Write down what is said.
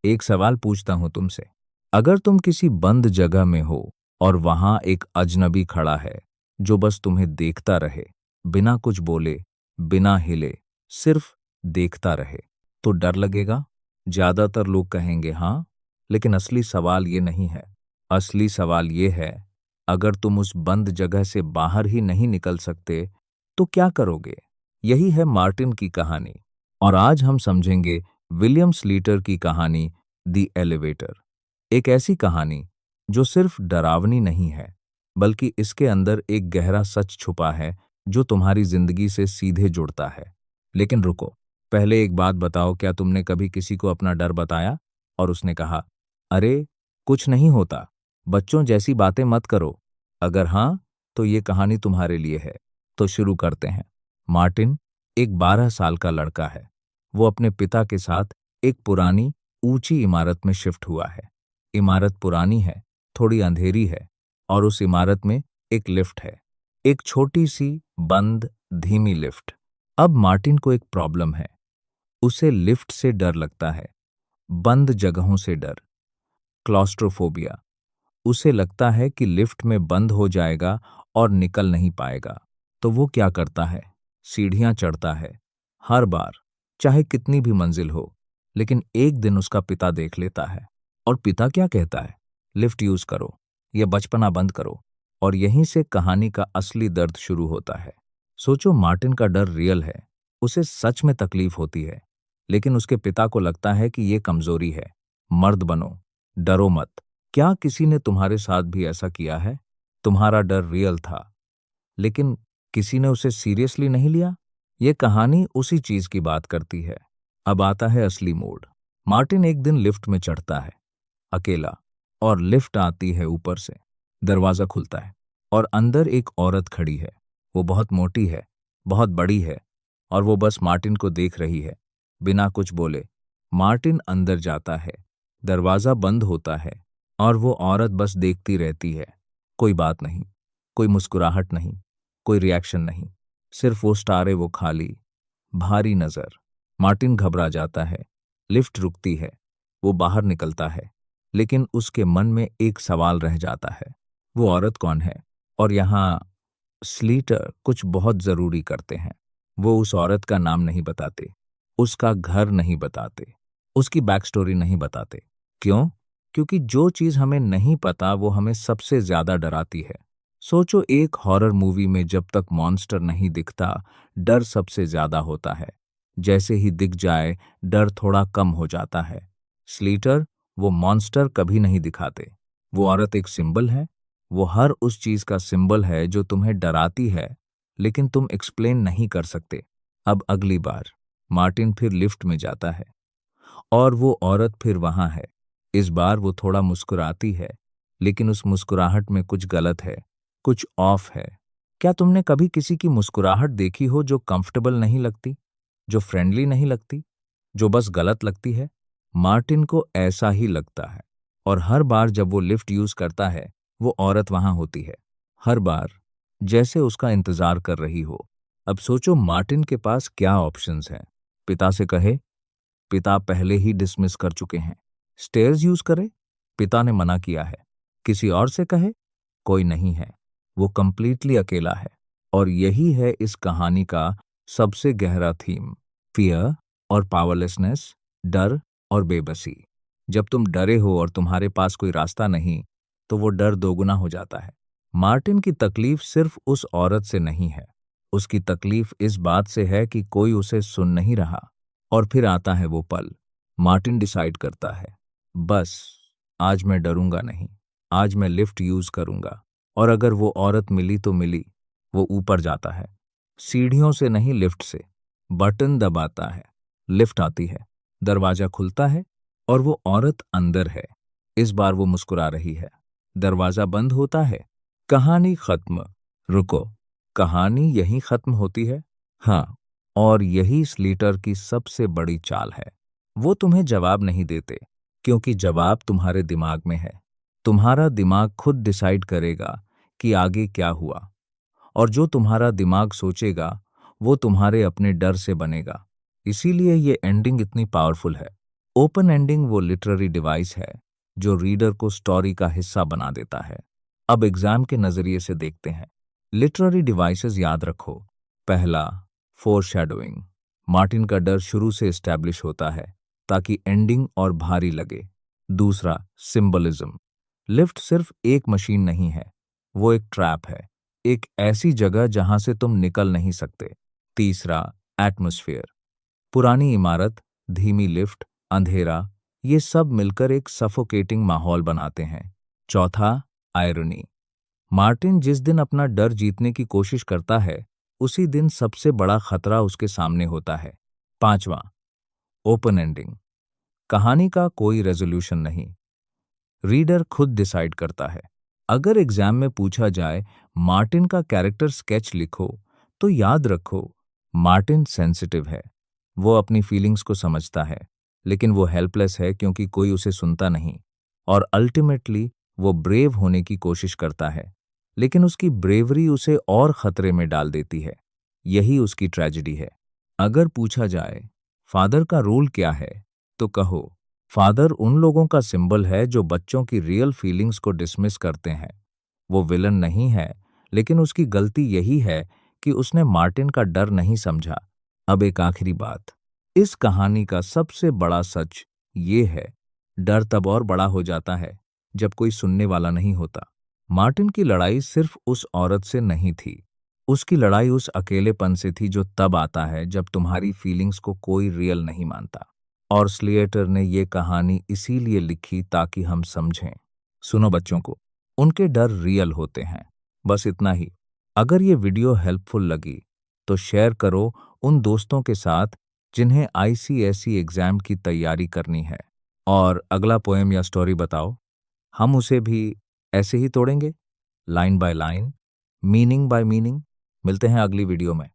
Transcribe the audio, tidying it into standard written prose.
एक सवाल पूछता हूं तुमसे। अगर तुम किसी बंद जगह में हो और वहां एक अजनबी खड़ा है जो बस तुम्हें देखता रहे, बिना कुछ बोले, बिना हिले, सिर्फ देखता रहे, तो डर लगेगा? ज्यादातर लोग कहेंगे हाँ, लेकिन असली सवाल ये नहीं है। असली सवाल ये है, अगर तुम उस बंद जगह से बाहर ही नहीं निकल सकते, तो क्या करोगे? यही है मार्टिन की कहानी। और आज हम समझेंगे विलियम स्लीटर की कहानी, द एलिवेटर। एक ऐसी कहानी जो सिर्फ डरावनी नहीं है, बल्कि इसके अंदर एक गहरा सच छुपा है जो तुम्हारी जिंदगी से सीधे जुड़ता है। लेकिन रुको, पहले एक बात बताओ, क्या तुमने कभी किसी को अपना डर बताया और उसने कहा, अरे कुछ नहीं होता, बच्चों जैसी बातें मत करो? अगर हाँ, तो ये कहानी तुम्हारे लिए है। तो शुरू करते हैं। मार्टिन एक 12 साल का लड़का है। वो अपने पिता के साथ एक पुरानी ऊंची इमारत में शिफ्ट हुआ है। इमारत पुरानी है, थोड़ी अंधेरी है, और उस इमारत में एक लिफ्ट है। एक छोटी सी बंद धीमी लिफ्ट। अब मार्टिन को एक प्रॉब्लम है। उसे लिफ्ट से डर लगता है, बंद जगहों से डर, क्लॉस्ट्रोफोबिया। उसे लगता है कि लिफ्ट में बंद हो जाएगा और निकल नहीं पाएगा। तो वो क्या करता है? सीढ़ियां चढ़ता है, हर बार, चाहे कितनी भी मंजिल हो। लेकिन एक दिन उसका पिता देख लेता है। और पिता क्या कहता है? लिफ्ट यूज करो, ये बचपना बंद करो। और यहीं से कहानी का असली दर्द शुरू होता है। सोचो, मार्टिन का डर रियल है, उसे सच में तकलीफ होती है। लेकिन उसके पिता को लगता है कि ये कमजोरी है। मर्द बनो, डरो मत। क्या किसी ने तुम्हारे साथ भी ऐसा किया है? तुम्हारा डर रियल था, लेकिन किसी ने उसे सीरियसली नहीं लिया। ये कहानी उसी चीज की बात करती है। अब आता है असली मोड़। मार्टिन एक दिन लिफ्ट में चढ़ता है, अकेला, और लिफ्ट आती है ऊपर से। दरवाजा खुलता है और अंदर एक औरत खड़ी है। वो बहुत मोटी है, बहुत बड़ी है, और वो बस मार्टिन को देख रही है, बिना कुछ बोले। मार्टिन अंदर जाता है, दरवाजा बंद होता है, और वो औरत बस देखती रहती है। कोई बात नहीं, कोई मुस्कुराहट नहीं, कोई रिएक्शन नहीं, सिर्फ वो स्टारे, वो खाली, भारी नजर। मार्टिन घबरा जाता है। लिफ्ट रुकती है, वो बाहर निकलता है, लेकिन उसके मन में एक सवाल रह जाता है, वो औरत कौन है? और यहाँ स्लीटर कुछ बहुत जरूरी करते हैं। वो उस औरत का नाम नहीं बताते, उसका घर नहीं बताते, उसकी बैक स्टोरी नहीं बताते। क्यों? क्योंकि जो चीज हमें नहीं पता वो हमें सबसे ज्यादा डराती है। सोचो, एक हॉरर मूवी में जब तक मॉन्स्टर नहीं दिखता, डर सबसे ज्यादा होता है। जैसे ही दिख जाए, डर थोड़ा कम हो जाता है। स्लीटर वो मॉन्स्टर कभी नहीं दिखाते। वो औरत एक सिंबल है। वो हर उस चीज का सिंबल है जो तुम्हें डराती है, लेकिन तुम एक्सप्लेन नहीं कर सकते। अब अगली बार मार्टिन फिर लिफ्ट में जाता है, और वो औरत फिर वहां है। इस बार वो थोड़ा मुस्कुराती है, लेकिन उस मुस्कुराहट में कुछ गलत है, कुछ ऑफ है। क्या तुमने कभी किसी की मुस्कुराहट देखी हो जो कंफर्टेबल नहीं लगती, जो फ्रेंडली नहीं लगती, जो बस गलत लगती है? मार्टिन को ऐसा ही लगता है। और हर बार जब वो लिफ्ट यूज करता है, वो औरत वहां होती है, हर बार, जैसे उसका इंतजार कर रही हो। अब सोचो, मार्टिन के पास क्या ऑप्शंस हैं? पिता से कहे, पिता पहले ही डिसमिस कर चुके हैं। स्टेयर्स यूज करे, पिता ने मना किया है। किसी और से कहे, कोई नहीं है। वो कंप्लीटली अकेला है। और यही है इस कहानी का सबसे गहरा थीम, फियर और पावरलेसनेस, डर और बेबसी। जब तुम डरे हो और तुम्हारे पास कोई रास्ता नहीं, तो वो डर दोगुना हो जाता है। मार्टिन की तकलीफ सिर्फ उस औरत से नहीं है, उसकी तकलीफ इस बात से है कि कोई उसे सुन नहीं रहा। और फिर आता है वो पल। मार्टिन डिसाइड करता है, बस आज मैं डरूंगा नहीं, आज मैं लिफ्ट यूज करूंगा। और अगर वो औरत मिली तो मिली। वो ऊपर जाता है, सीढ़ियों से नहीं, लिफ्ट से। बटन दबाता है, लिफ्ट आती है, दरवाजा खुलता है, और वो औरत अंदर है। इस बार वो मुस्कुरा रही है। दरवाजा बंद होता है, कहानी खत्म। रुको, कहानी यहीं खत्म होती है? हाँ, और यही स्लीटर की सबसे बड़ी चाल है। वो तुम्हें जवाब नहीं देते, क्योंकि जवाब तुम्हारे दिमाग में है। तुम्हारा दिमाग खुद डिसाइड करेगा कि आगे क्या हुआ। और जो तुम्हारा दिमाग सोचेगा, वो तुम्हारे अपने डर से बनेगा। इसीलिए ये एंडिंग इतनी पावरफुल है। ओपन एंडिंग वो लिटरेरी डिवाइस है जो रीडर को स्टोरी का हिस्सा बना देता है। अब एग्जाम के नजरिए से देखते हैं। लिटरेरी डिवाइसेस याद रखो। पहला, फोरशैडोइंग। मार्टिन का डर शुरू से एस्टैब्लिश होता है ताकि एंडिंग और भारी लगे। दूसरा, सिंबलिज्म। लिफ्ट सिर्फ एक मशीन नहीं है, वो एक ट्रैप है, एक ऐसी जगह जहां से तुम निकल नहीं सकते। तीसरा, एटमॉस्फेयर। पुरानी इमारत, धीमी लिफ्ट, अंधेरा, ये सब मिलकर एक सफोकेटिंग माहौल बनाते हैं। चौथा, आयरनी। मार्टिन जिस दिन अपना डर जीतने की कोशिश करता है, उसी दिन सबसे बड़ा खतरा उसके सामने होता है। पांचवा, ओपन एंडिंग। कहानी का कोई रेजोल्यूशन नहीं, रीडर खुद डिसाइड करता है। अगर एग्जाम में पूछा जाए मार्टिन का कैरेक्टर स्केच लिखो, तो याद रखो मार्टिन सेंसिटिव है। वो अपनी फीलिंग्स को समझता है, लेकिन वो हेल्पलेस है क्योंकि कोई उसे सुनता नहीं। और अल्टीमेटली वो ब्रेव होने की कोशिश करता है, लेकिन उसकी ब्रेवरी उसे और खतरे में डाल देती है। यही उसकी ट्रेजेडी है। अगर पूछा जाए फादर का रोल क्या है, तो कहो फादर उन लोगों का सिंबल है जो बच्चों की रियल फीलिंग्स को डिसमिस करते हैं। वो विलन नहीं है, लेकिन उसकी गलती यही है कि उसने मार्टिन का डर नहीं समझा। अब एक आखिरी बात, इस कहानी का सबसे बड़ा सच ये है, डर तब और बड़ा हो जाता है जब कोई सुनने वाला नहीं होता। मार्टिन की लड़ाई सिर्फ उस औरत से नहीं थी, उसकी लड़ाई उस अकेलेपन से थी जो तब आता है जब तुम्हारी फीलिंग्स को कोई रियल नहीं मानता। और स्लेटर ने ये कहानी इसीलिए लिखी ताकि हम समझें। सुनो बच्चों को, उनके डर रियल होते हैं, बस इतना ही। अगर ये वीडियो हेल्पफुल लगी तो शेयर करो उन दोस्तों के साथ जिन्हें आईसीएसई एग्जाम की तैयारी करनी है। और अगला पोएम या स्टोरी बताओ, हम उसे भी ऐसे ही तोड़ेंगे, line by line, meaning bye meaning. मिलते हैं अगली वीडियो में।